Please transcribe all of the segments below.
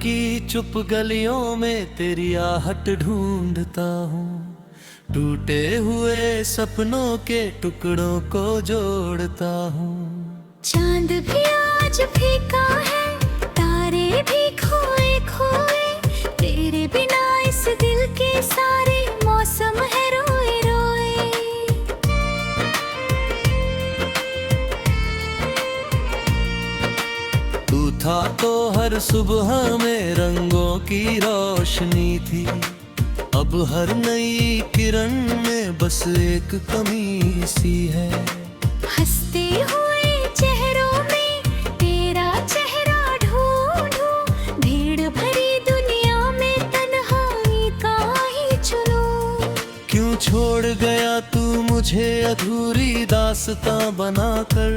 की चुप गलियों में तेरी आहट ढूंढता हूँ। टूटे हुए सपनों के टुकड़ों को जोड़ता हूँ। चांद भी आज फीका है, तारे भी खोए खोए, तेरे बिना इस दिल के सारे मौसम है रोए रोए। तू था तो हर सुबह में रंगों की रोशनी थी, अब हर नई किरण में बस एक कमी सी है। हंसते हुए चेहरों में तेरा चेहरा ढूंढूं, भीड़ भरी दुनिया में तन्हाई का ही चुनूं। क्यों छोड़ गया तू मुझे अधूरी दास्तां बनाकर,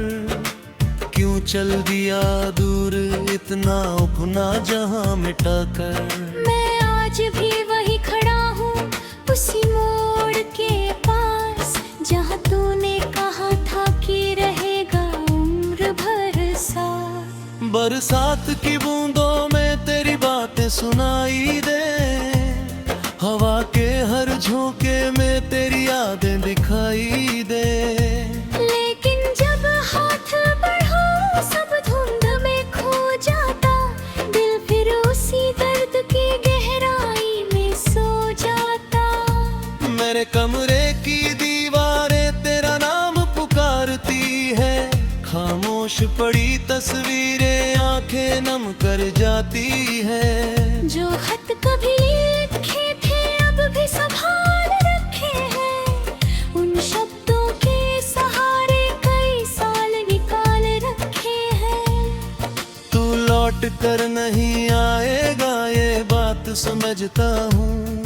क्यों चल दिया दूर इतना अपना जहां मिटाकर। मैं आज भी वही खड़ा हूँ उसी मोड़ के पास, जहाँ तूने कहा था कि रहेगा उम्र भर साथ। बरसात की बूंदों में तेरी बातें सुनाई दे, हवा के हर झोंके में तेरी यादें दिखाई दे। लेकिन जब हाथ बढ़ाओ सब धुंध में खो जाता, दिल फिर उसी दर्द की गहराई में सो जाता। मेरे कमरे की दीवारें तेरा नाम पुकारती है, खामोश पड़ी तस्वीरें आंखें नम कर जाती है। जो खत कभी लिखे थे अब भी संभाल रखे हैं, उन शब्दों के सहारे कई साल निकाल रखे हैं। तू लौट कर नहीं आएगा ये बात समझता हूँ,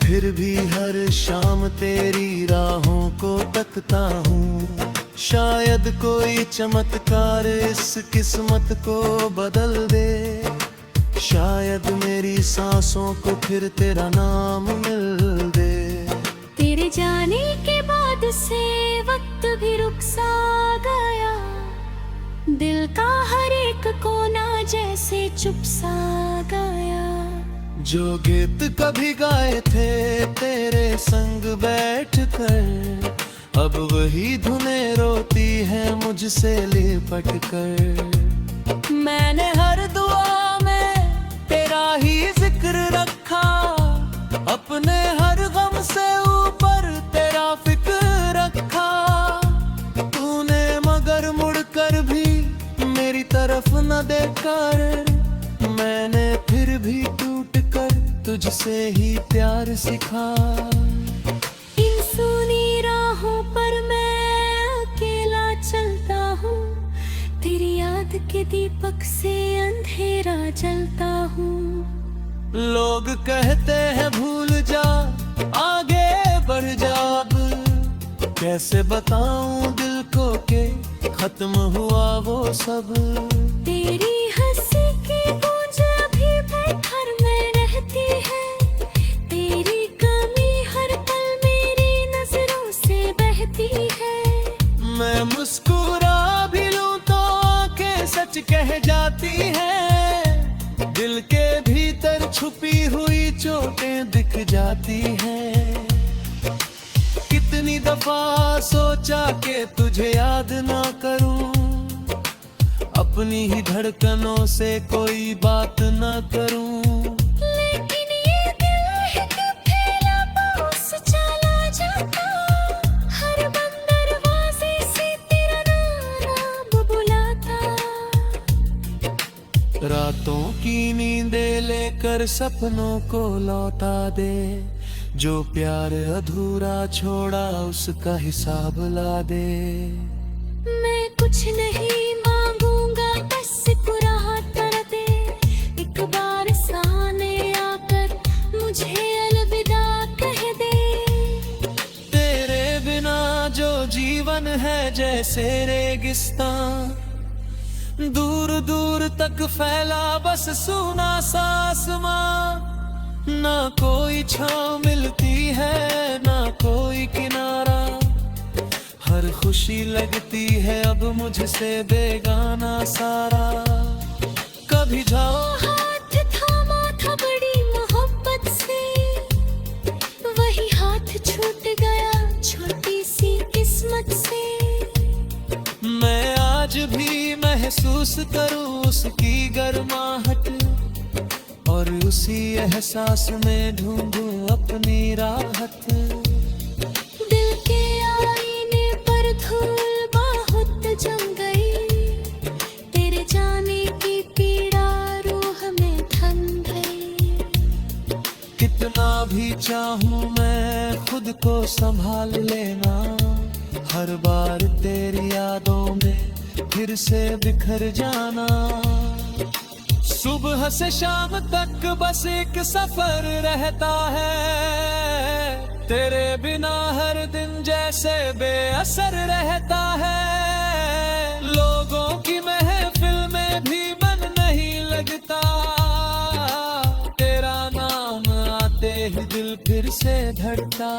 फिर भी हर शाम तेरी राहों को तकता हूँ। शायद कोई चमत्कार इस किस्मत को बदल दे, शायद मेरी सांसों को फिर तेरा नाम मिल दे। तेरे जाने के बाद से वक्त भी रुक सा गया, दिल का हर एक कोना जैसे चुप सा गया। जो गीत कभी गाए थे तेरे संग बैठकर, अब वही धुनें रोती है मुझसे लिपट कर। मैंने हर दुआ में तेरा ही जिक्र रखा, अपने हर गम से ऊपर तेरा फिक्र रखा। तूने मगर मुड़कर भी मेरी तरफ न देखकर, मैंने फिर भी टूट कर तुझसे ही प्यार सिखा। इन सुनी राहों पर मैं अकेला चलता हूँ, तेरी याद के दीपक से अंधेरा जलता हूँ। लोग कहते हैं भूल जा आगे बढ़ जा, अब कैसे बताऊं दिल को के खत्म हुआ वो सब। तेरी हंसी की गूंज अभी भी घर में रहती है, तेरी कमी हर पल मेरी नजरों से बहती है। मैं मुस्कुरा भी लूं तो आंखें सच कह जाती हैं, दिल के भीतर छुपी हुई चोटें दिख जाती हैं। कितनी दफा सोचा कि तुझे याद ना करूं, अपनी ही धड़कनों से कोई बात ना करूं। लेकिन ये दिल एक फैला पास चला जाता, हर बंद दरवाजे से तेरा नाम बुलाता। रातों की नींदें लेकर सपनों को लौटा दे, जो प्यार अधूरा छोड़ा उसका हिसाब ला दे। मैं कुछ नहीं मांगूंगा बस पूरा कर दे, एक बार सामने आकर मुझे अलविदा कह दे। तेरे बिना जो जीवन है जैसे रेगिस्तान, दूर दूर तक फैला बस सूना सा आसमां। ना कोई छांव मिलती है ना कोई किनारा, हर खुशी लगती है अब मुझसे बेगाना सारा। कभी जाओ हाथ महसूस करूं उसकी गर्माहट, और उसी एहसास में ढूंढूं अपनी राहत। दिल के आईने पर धूल बहुत जम गई, तेरे जाने की पीड़ा रूह में थम गई। कितना भी चाहूं मैं खुद को संभाल लेना, हर बार तेरी यादों में फिर से बिखर जाना। सुबह से शाम तक बस एक सफर रहता है, तेरे बिना हर दिन जैसे बेअसर रहता है। लोगों की महफिल में भी मन नहीं लगता, तेरा नाम आते ही दिल फिर से धड़कता।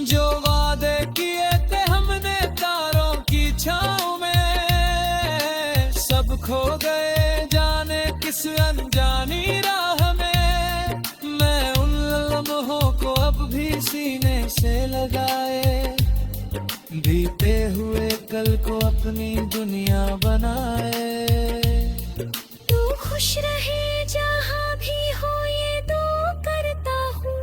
जो वादे किए थे हमने तारों की छाँव में, सब खो गए जाने किस अनजानी राह में। मैं उन लम्हों को अब भी सीने से लगाए, बीते हुए कल को अपनी दुनिया बनाए। तू खुश रहे जहाँ भी हो ये दुआ करता हूँ,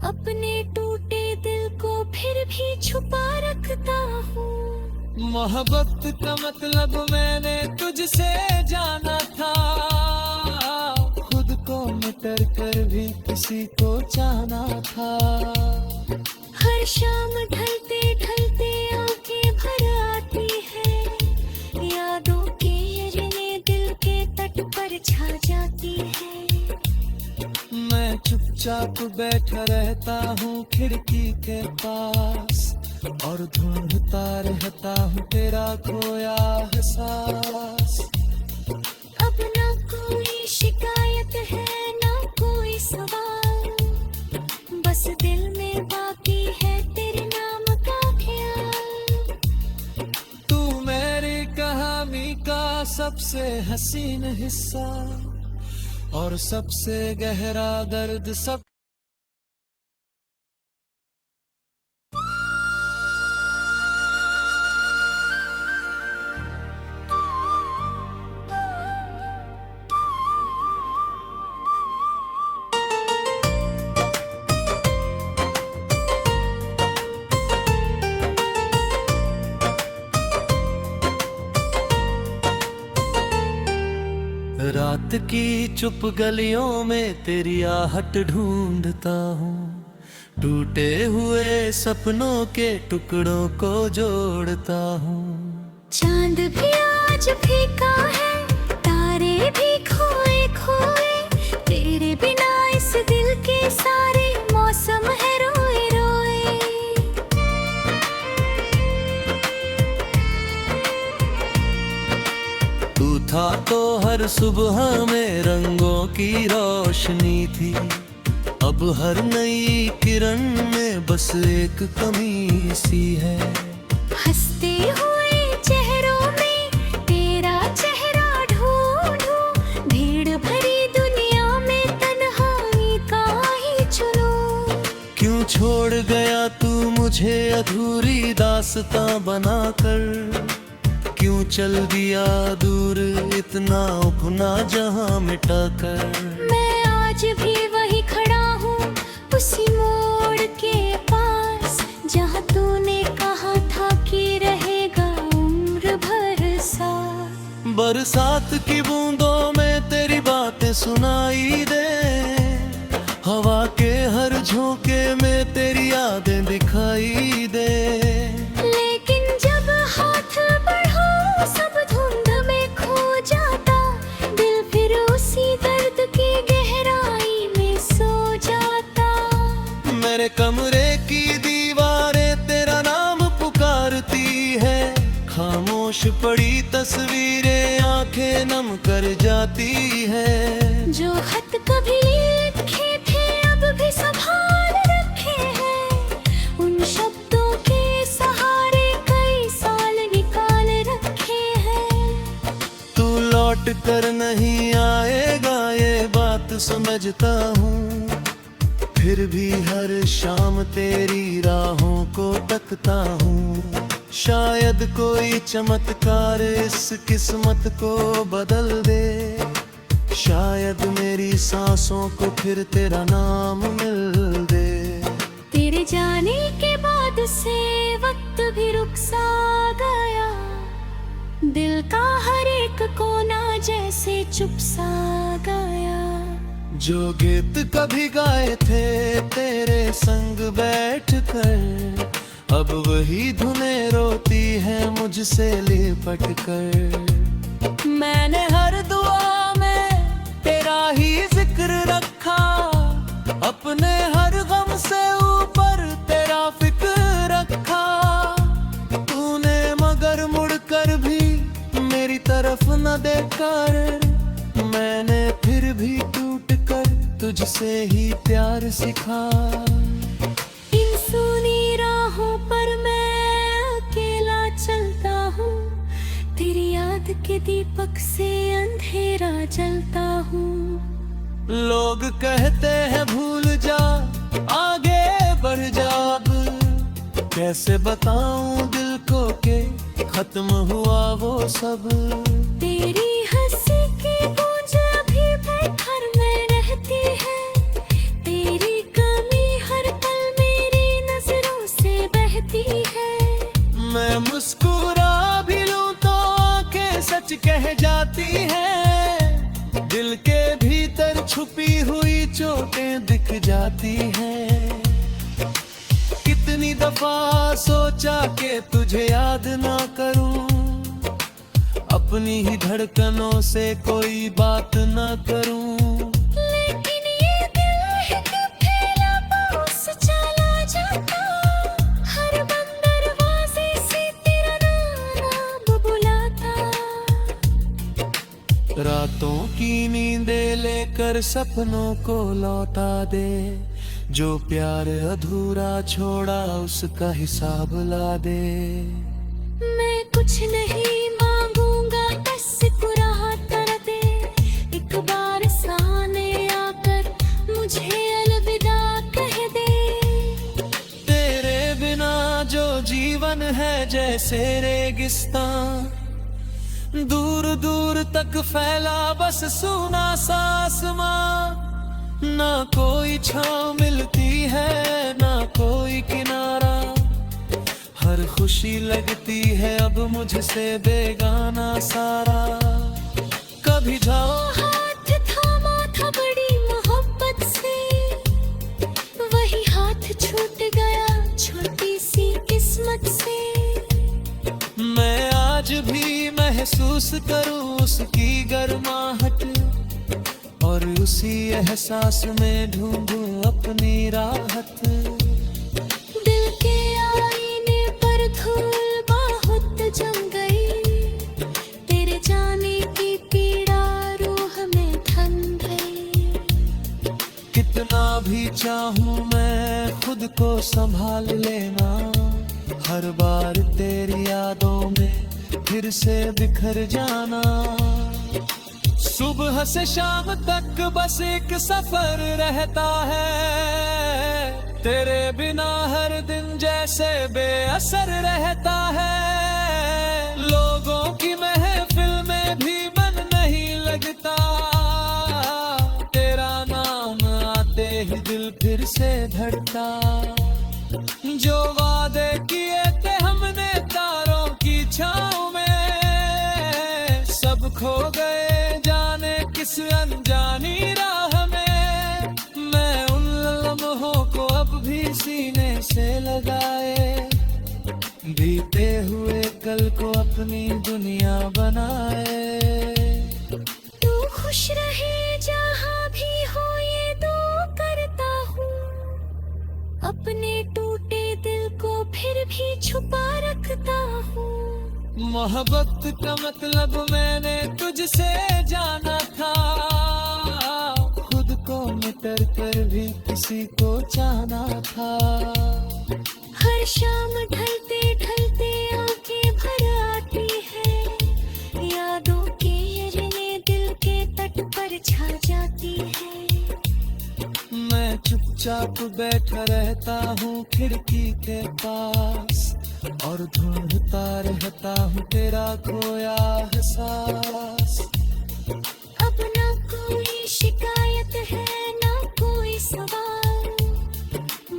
अपने टूटे दिल को फिर भी छुपा रखता हूँ। मोहब्बत का मतलब मैंने तुझसे जाना था, खुद को मिटर कर भी किसी को चाहना था। हर शाम ढलते ढलते आंखें भर आती है, यादों की यजने दिल के तट पर छा जाती है। मैं चुपचाप बैठा रहता हूँ खिड़की के पास, और ढूंढता रहता हूँ तेरा खोया एहसास। अब ना कोई शिकायत है ना कोई सवाल, बस दिल में बाकी है तेरे नाम का ख्याल। तू मेरी कहानी का सबसे हसीन हिस्सा, और सबसे गहरा दर्द सब। रात की चुप गलियों में तेरी आहट ढूंढता हूँ, टूटे हुए सपनों के टुकड़ों को जोड़ता हूँ। चांद भी आज फीका है, तारे भी खोए खोए, तेरे बिना इस दिल के सारे मौसम है रोए रोए। तू था तो हर सुबह में रंगों की रोशनी थी, अब हर नई किरण में बस एक कमी सी है। हंसते हुए चेहरों में तेरा चेहरा ढूंढूं, भीड़ भरी दुनिया में तन्हाई का ही चुनूं। क्यों छोड़ गया तू मुझे अधूरी दास्तां बनाकर, क्यों चल दिया दूर इतना अपना जहां मिटाकर। मैं आज भी वही खड़ा हूँ उसी मोड़ के पास, जहाँ तूने कहा था कि रहेगा उम्र भर साथ। बरसात की बूंदों में तेरी बातें सुनाई दे, हवा के हर झोंके में तेरी यादें दिखाई दे। लेकिन जब हाथ बढ़ाओ सब धुंध में खो जाता, दिल फिर उसी दर्द की गहराई में सो जाता। मेरे कमरे की दीवारें तेरा नाम पुकारती है, खामोश पड़ी तस्वीरें आंखें नम कर जाती है। जो खत कभी लिखे थे अब भी संभाल रखे हैं, उन शब्दों के सहारे कई साल निकाल रखे हैं। तू लौट कर नहीं आएगा ये बात समझता हूँ, फिर भी हर शाम तेरी राहों को तकता हूँ। शायद कोई चमत्कार इस किस्मत को बदल दे, शायद मेरी सांसों को फिर तेरा नाम मिल दे। तेरे जाने के बाद से वक्त भी रुक सा गया, दिल का हर एक कोना जैसे चुप सा गया। जो गीत कभी गाए थे तेरे संग बैठकर, अब वही धुनें रोती है मुझसे लिपट कर। मैंने हर दुआ में तेरा ही जिक्र रखा, अपने हर गम से ऊपर तेरा फिक्र रखा। तूने मगर मुड़कर भी मेरी तरफ न देखकर, मैंने फिर भी टूट कर तुझसे ही प्यार सीखा। इन सुनी राहों पर मैं अकेला चलता हूँ, तेरी याद के दीपक से अंधेरा जलता हूँ। लोग कहते हैं भूल जा, आगे बढ़ जा अब, कैसे बताऊं दिल को के खत्म हुआ वो सब। तेरी हंसी की गूंज अभी भी घर में रहती है, तेरी कमी हर पल मेरी नजरों से बहती है। मैं मुस्कुरा भी लूं तो आंखें सच कह जाती हैं, दिल के भीतर छुपी हुई चोटें दिख जाती हैं। कितनी दफा सोचा कि तुझे याद ना करूं, अपनी ही धड़कनों से कोई बात ना करूं। लेकिन ये दिल एक फैला पास चला जाता, हर बंद दरवाजे से तेरा नाम बुलाता। रातों की नींदें लेकर सपनों को लौटा दे, जो प्यार अधूरा छोड़ा उसका हिसाब ला दे। मैं कुछ नहीं मांगूंगा बस कुराता दे, एक बार सामने आकर मुझे अलविदा कह दे। तेरे बिना जो जीवन है जैसे रेगिस्तान, दूर दूर तक फैला बस सूना सा आसमां। ना कोई छांव मिलती है ना कोई किनारा, हर खुशी लगती है अब मुझसे बेगाना सारा। कभी जाओ हाथ थामा था बड़ी मोहब्बत से, वही हाथ छूट गया छोटी सी किस्मत से। मैं आज भी महसूस करूं उसकी गर्माहट, और उसी एहसास में ढूंढूं अपनी राहत। दिल के आईने पर धूल बहुत जम गई, तेरे जाने की पीड़ा रूह में थम गई। कितना भी चाहूं मैं खुद को संभाल लेना, हर बार तेरी यादों में फिर से बिखर जाना। सुबह से शाम तक बस एक सफर रहता है, तेरे बिना हर दिन जैसे बेअसर रहता है। लोगों की महफिल में भी मन नहीं लगता, तेरा नाम आते ही दिल फिर से धड़का। जो वादे किए थे हमने तारों की छाँव में, सब खो गए किस अनजानी राह में। मैं उन लम्हों को अब भी सीने से लगाए, बीते हुए कल को अपनी दुनिया बनाए। तू खुश रहे जहाँ भी हो ये दुआ करता हूँ, अपने टूटे दिल को फिर भी छुपा रखता हूँ। मोहब्बत का मतलब मैंने तुझसे जाना था, खुद को मिटर कर भी किसी को चाहना था। हर शाम ढलते ढलते आंखें भर आती है, यादों की अजने दिल के तट पर छा जाती है। मैं चुपचाप बैठा रहता हूँ खिड़की के पास, और ढूंढता रहता हूँ तेरा खोया एहसास। अब ना कोई शिकायत है ना कोई सवाल,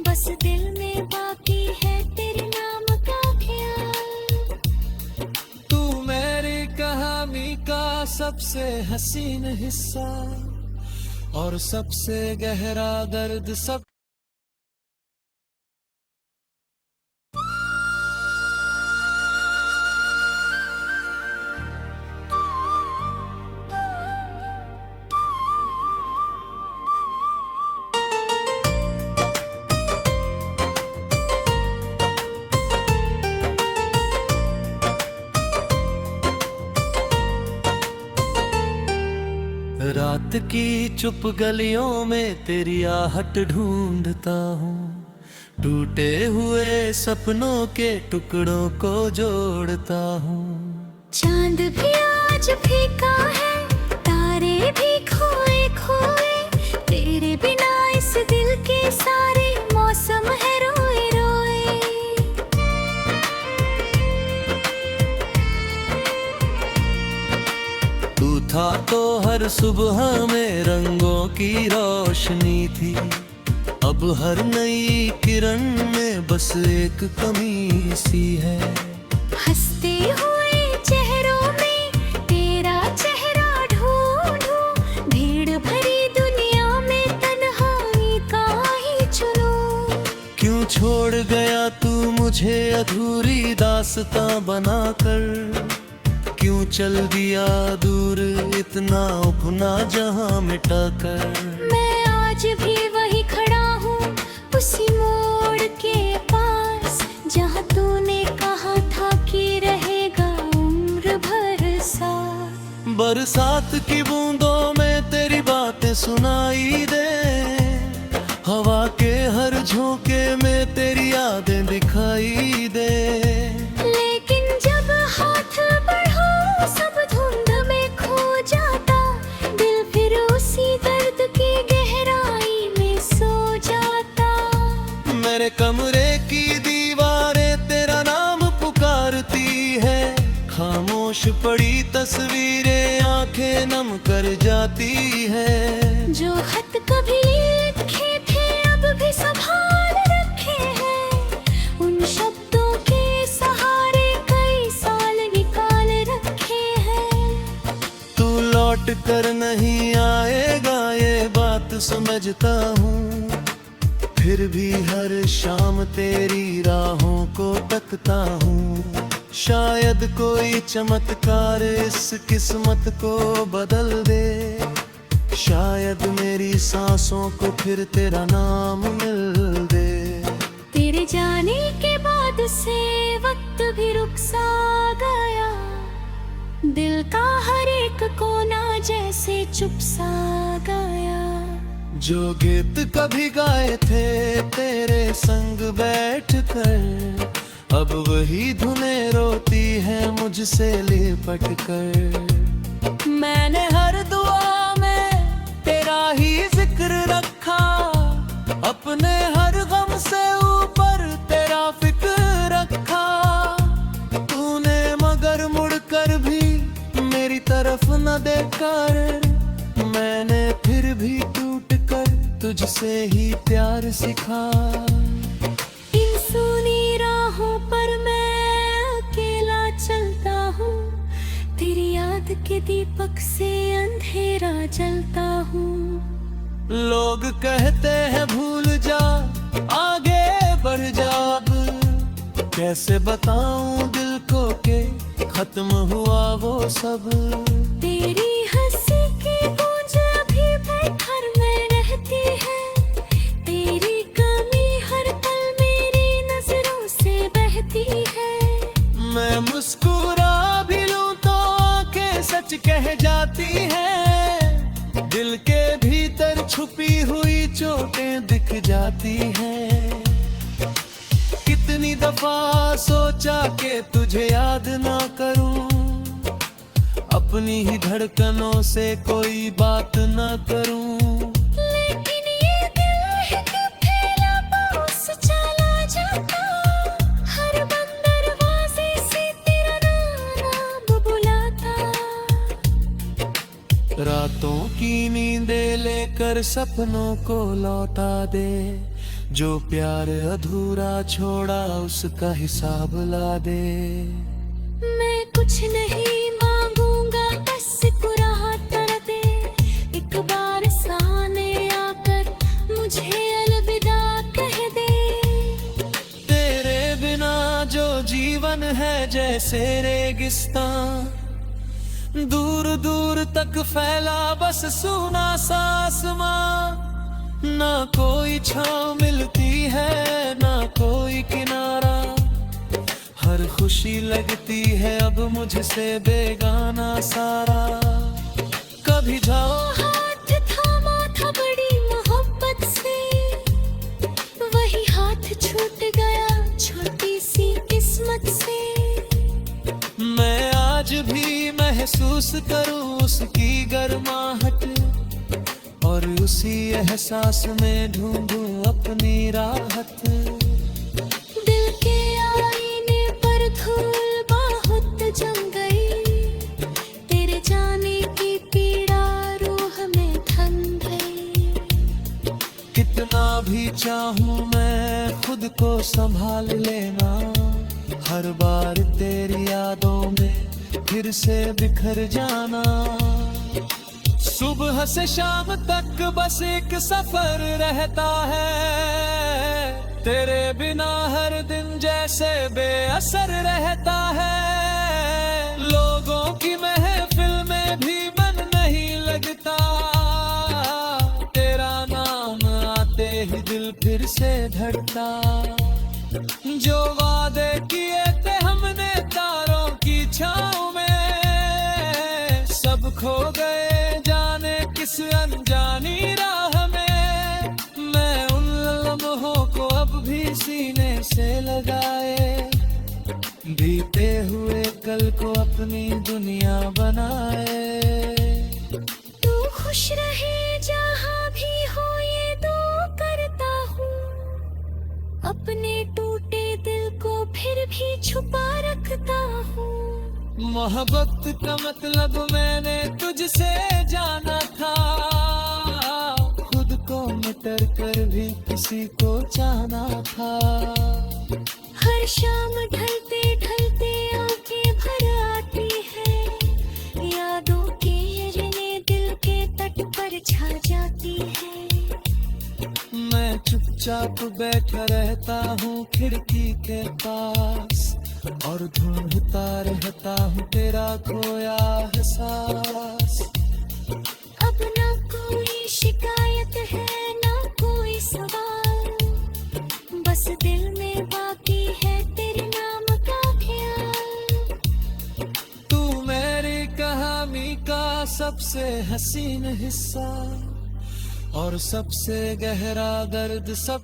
बस दिल में बाकी है तेरे नाम का ख्याल। तू मेरी कहानी का सबसे हसीन हिस्सा और सबसे गहरा दर्द सब। रात की चुप गलियों में तेरी आहट ढूंढता हूँ, टूटे हुए सपनों के टुकड़ों को जोड़ता हूँ। चांद भी आज फीका है, तारे भी खोए खोए, तेरे बिना इस दिल के सारे मौसम है रोए रोए। तू था तो हर सुबह में रंगों की रोशनी थी, अब हर नई किरण में बस एक कमी सी है। हंसते हुए चेहरों में तेरा चेहरा ढूंढूं, भीड़ भरी दुनिया में तन्हाई का ही चुनूं। क्यों छोड़ गया तू मुझे अधूरी दास्तां बनाकर, क्यों चल दिया दूर इतना अपना जहां मिटाकर। मैं आज भी वही खड़ा हूँ उसी मोड़ के पास, जहाँ तूने कहा था कि रहेगा उम्र भर साथ। बरसात की बूंदों में तेरी बातें सुनाई दे, हवा के हर झोंके में तेरी यादें दिखाई दे। लेकिन जब हाथ बढ़ाओ सब धुंध में खो जाता, दिल फिर उसी दर्द की गहराई में सो जाता। मेरे कमरे की दीवारें तेरा नाम पुकारती है, खामोश पड़ी तस्वीरें आंखें नम कर जाती है। जो खत कभी लिखे थे अब भी संभाल रखे हैं, उन शब्दों के सहारे कई साल निकाल रखे हैं। तू लौट कर नहीं आएगा ये बात समझता हूँ, फिर भी हर शाम तेरी राहों को तकता हूँ। शायद कोई चमत्कार इस किस्मत को बदल दे, शायद मेरी सांसों को फिर तेरा नाम मिल दे। तेरे जाने के बाद से वक्त भी रुक सा गया, दिल का हर एक कोना जैसे चुप सा गया। जो गीत कभी गाए थे तेरे संग बैठकर, अब वही धुनें रोती है मुझसे लिपट कर। मैंने हर दुआ में तेरा ही जिक्र रखा, अपने हर गम से ऊपर तेरा फिक्र रखा। तूने मगर मुड़कर भी मेरी तरफ न देखकर, मैंने फिर भी टूट कर तुझसे ही प्यार सिखा। इन सुनी राहों पर मैं अकेला चलता हूँ, तेरी याद के दीपक से अंधेरा जलता हूँ। लोग कहते हैं भूल जा आगे बढ़ जा, अब कैसे बताऊं दिल को के खत्म हुआ वो सब। तेरी हंसी की गूंज अभी भी घर में रहती है, तेरी कमी हर पल मेरी नजरों से बहती है। मैं मुस्कुरा भी लूं तो आंखें सच कह जाती हैं, दिल के भीतर छुपी हुई चोटें दिख जाती हैं। कितनी दफा सोचा कि तुझे याद ना करूं, अपनी ही धड़कनों से कोई बात ना करूं। लेकिन ये दिल एक फैला पास चला जाता, हर बंदर कर सपनों को लौटा दे, जो प्यार अधूरा छोड़ा उसका हिसाब ला दे। मैं कुछ नहीं मांगूंगा, बस कुराहत कर दे, एक बार सामने आकर मुझे अलविदा कह दे। तेरे बिना जो जीवन है जैसे रेगिस्तान, दूर दूर तक फैला बस सूना सा आसमां। ना कोई छांव मिलती है ना कोई किनारा, हर खुशी लगती है अब मुझसे बेगाना सारा। कभी जाओ हाथ थामा था बड़ी मोहब्बत से, वही हाथ छूट गया छोटी सी किस्मत से। मैं आज भी महसूस करूं उसकी गर्माहट, और उसी एहसास में ढूंढूं अपनी राहत। दिल के आईने पर धूल बहुत जम गई, तेरे जाने की पीड़ा रूह में थम गई। कितना भी चाहूं मैं खुद को संभाल लेना, हर बार तेरी यादों में फिर से बिखर जाना। सुबह से शाम तक बस एक सफर रहता है, तेरे बिना हर दिन जैसे बेअसर रहता है। लोगों की महफिल में भी मन नहीं लगता, तेरा नाम आते ही दिल फिर से धड़कता। जो वादे किए थे हमने तारों की छाँव में, सब खो गए जाने किस अनजानी राह में। मैं उन लम्हों को अब भी सीने से लगाए, बीते हुए कल को अपनी दुनिया बनाए। तू खुश रहे जहाँ भी हो ये दुआ करता हूँ, अपने टूटे दिल को फिर भी छुपा रखता हूँ। मोहब्बत का मतलब मैंने तुझसे जाना था, खुद को मिटर कर भी किसी को चाहना था। हर शाम ढलते ढलते आंखें भर आती है, यादों की किरणें दिल के तट पर छा जाती है। मैं चुपचाप बैठा रहता हूँ खिड़की के पास, और ढूंढता रहता हूँ तेरा खोया एहसास। अब ना कोई शिकायत है ना कोई सवाल, बस दिल में बाकी है तेरे नाम का ख्याल। तू मेरी कहानी का सबसे हसीन हिस्सा, और सबसे गहरा दर्द सब